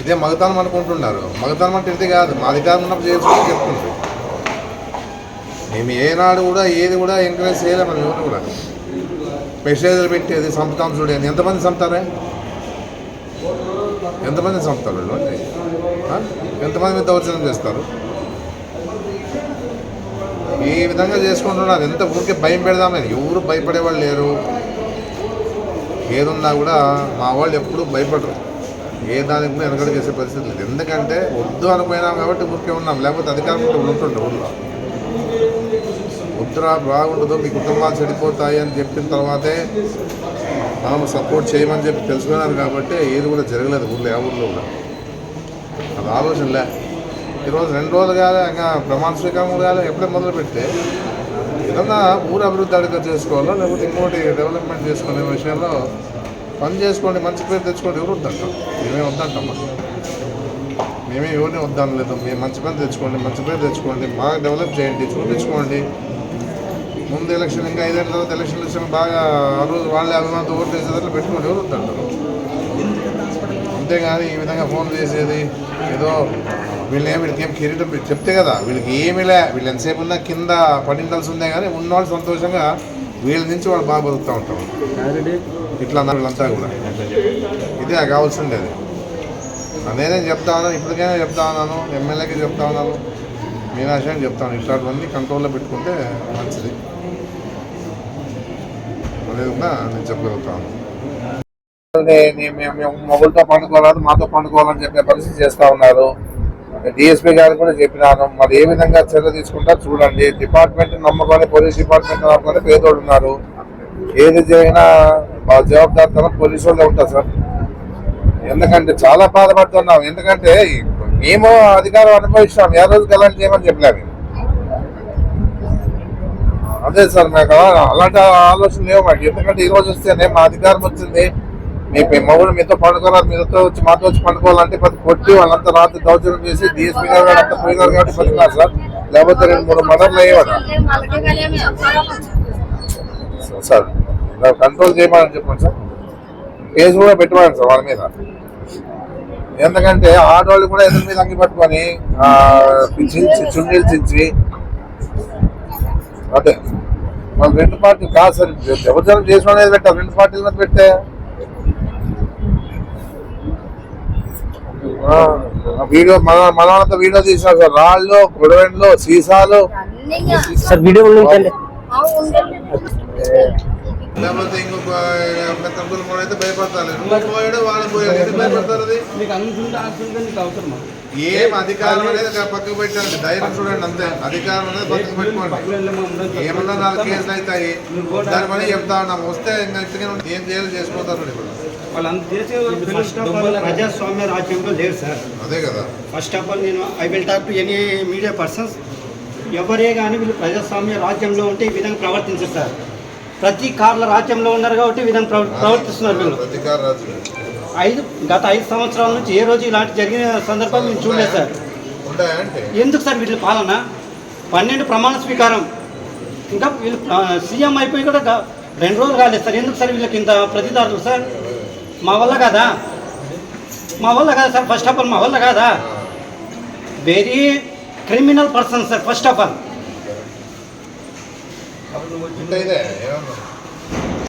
ఇదే మగతనం అనుకుంటున్నారు. మగతనం అంటే ఇది కాదు, మా అధికారం ఉన్నప్పుడు చేసుకుంటూ చెప్తుండ్రు. మేము ఏనాడు కూడా ఏది కూడా ఎంకరేజ్ చేయలేము. మనం ఎవరు కూడా మెసేజ్లు పెట్టేది సంపుతాం చూడండి. ఎంతమంది చంపుతారే? ఎంతమంది చంపుతారు వీళ్ళు? ఎంతమంది మీద దౌర్జన్యం చేస్తారు? ఈ విధంగా చేసుకుంటున్నారు. ఎంత ఊరికే భయం పెడదామని ఎవరు భయపడేవాళ్ళు లేరు. ఏదున్నా కూడా మా వాళ్ళు ఎప్పుడూ భయపడరు. ఏ దానికి కూడా వెనకడ చేసే పరిస్థితి లేదు. ఎందుకంటే వద్దు అనుకున్నాం కాబట్టి ఊరికే ఉన్నాం. లేకపోతే అధికారం ఉంటుండే ఊళ్ళో. వద్దురా బాగుండదు, మీ కుటుంబాలు చెడిపోతాయి అని చెప్పిన తర్వాతే మనం సపోర్ట్ చేయమని చెప్పి తెలుసుకున్నారు కాబట్టి ఏది కూడా జరగలేదు ఊళ్ళో, ఏ ఊళ్ళో కూడా. అది ఆలోచనలే. ఈరోజు 2 రోజులు కాదు, ఇంకా ప్రమాణ స్వీకారం కాదు, ఎప్పుడే మొదలు పెడితే ఏదన్నా ఊరు అభివృద్ధి అడిగా చేసుకోవాలో లేకపోతే ఇంకోటి డెవలప్మెంట్ చేసుకునే విషయంలో పని చేసుకోండి, మంచి పేరు తెచ్చుకోండి. ఎవరు వద్దంటాం? మేమే వద్దంటామా? మేమే ఎవరిని వద్దనలేదు. మేము మంచి పని తెచ్చుకోండి, మంచి పేరు తెచ్చుకోండి, బాగా డెవలప్ చేయండి, చూపించుకోండి. ముందు ఎలక్షన్ ఇంకా 5 ఏళ్ళ తర్వాత ఎలక్షన్లు వచ్చిన బాగా ఆ రోజు వాళ్ళే అభిమానంతో ఓట్లు వేసేదాన్ని పెట్టుకోండి. ఎవరు వద్దంటారు? అంతేగాని ఈ విధంగా ఫోన్ చేసేది ఏదో వీళ్ళకి ఏం కిరీటం చెప్తే కదా, వీళ్ళకి ఏమీలే, వీళ్ళు ఎంతసేపు ఉన్నా కింద పడిండాల్సి ఉందే కానీ ఉన్నవాళ్ళు సంతోషంగా వీళ్ళ నుంచి వాళ్ళు బాగా బతుకుతూ ఉంటారు. ఇట్లా అన్నారు వీళ్ళంతా కూడా. ఇదే కావాల్సిండేది. నేనే చెప్తా ఉన్నాను, ఇప్పటికైనా చెప్తా ఉన్నాను, ఎమ్మెల్యేకి చెప్తా ఉన్నాను, మీనాక్షి చెప్తాను. ఇట్లాంటివన్నీ కంట్రోల్లో పెట్టుకుంటే మంచిది అనేది కూడా నేను చెప్పగలుగుతాను. మేము మొగులతో పండుకోవాలి, మాతో పండుకోవాలని చెప్పే పరిస్థితి చేస్తూ ఉన్నారు. డిఎస్పీ గారు కూడా చెప్పినాను. మరి ఏ విధంగా చర్య తీసుకుంటారు చూడండి. డిపార్ట్మెంట్ నమ్ముకొని, పోలీస్ డిపార్ట్మెంట్ నమ్ముకొని పేదోడు ఉన్నారు. ఏది జరిగినా జవాబుదారితనం పోలీసు వాళ్ళే ఉంటారు సార్. ఎందుకంటే చాలా బాధపడుతున్నాం. ఎందుకంటే మేము అధికారం అనుభవిస్తాం, ఏ రోజుకి అలాంటి చేయమని చెప్పలేము. అదే సార్, మాకు అలాంటి ఆలోచన లేవు మాకు. ఎందుకంటే ఈ రోజు వస్తేనే మా అధికారం వచ్చింది, మీ మగుడు మీతో పండుకోవాలి, మీతో వచ్చి మాతో వచ్చి పండుకోవాలంటే పది కొట్టి వాళ్ళంతా రాత్రి దౌర్జన్యం చేసి డిఎస్పీ గారు అంతా పోయినారు కాబట్టి పనికినారు సార్. లేకపోతే 2-3 మర్డర్లు అయ్యేవాడు సార్. కంట్రోల్ చేయమని చెప్పండి సార్. కేసు కూడా పెట్టమని సార్ వాళ్ళ మీద. ఎందుకంటే ఆడవాళ్ళు కూడా ఎదురు మీద అంగి పట్టుకొని చున్నీలు చించి అదే వాళ్ళు 2 పార్టీలు కాదు సార్. ఎవరు చేసిన అనేది పెట్టారు, 2 పార్టీల మీద పెట్టే వీడియో మనతో వీడియో తీసినారు సార్. రాళ్ళు, గొడవలు, సీసాలు సార్ వీడియో లేకపోతే ఇంకొక తప్పులు కూడా అయితే భయపడతారు. నువ్వు పోయాడు, వాళ్ళు పోయాడు, ఎందుకు భయపడతారు? అది ఏం అధికారం అనేది పక్కకు పెట్టండి. ధైర్యం చూడండి అంతే. అధికారం అనేది పక్కకు పెట్టుకోండి. ఏమన్నా 4 కేసులు అవుతాయి, దాని పని చెప్తా ఉన్నాం. వస్తే ఏం చేయాలి చేసుకోతారు. ఇప్పుడు ప్రజాస్వామ్య రాజ్యంలో లేదు సార్. అదే కదా. ఫస్ట్ ఆఫ్ ఆల్ నేను I will talk to any media persons. ఎవరే కానీ వీళ్ళు ప్రజాస్వామ్య రాజ్యంలో ఉంటే ఈ విధంగా ప్రవర్తించారు సార్. ప్రతి కార్ల రాజ్యంలో ఉన్నారు కాబట్టి ఈ విధంగా ప్రవర్తిస్తున్నారు వీళ్ళు. గత 5 సంవత్సరాల నుంచి ఏ రోజు ఇలాంటి జరిగిన సందర్భం మేము చూడలేదు సార్. ఎందుకు సార్ వీళ్ళ పాలన? 12 ప్రమాణ స్వీకారం, ఇంకా వీళ్ళు సీఎం అయిపోయి కూడా 2 రోజులు కాలేదు సార్. ఎందుకు సార్ వీళ్ళకి ఇంత ప్రతిదారులు సార్? మా వల్ల కాదా? సార్. ఫస్ట్ ఆఫ్ ఆల్ మా వల్ల కాదా? Very criminal person sir first of all.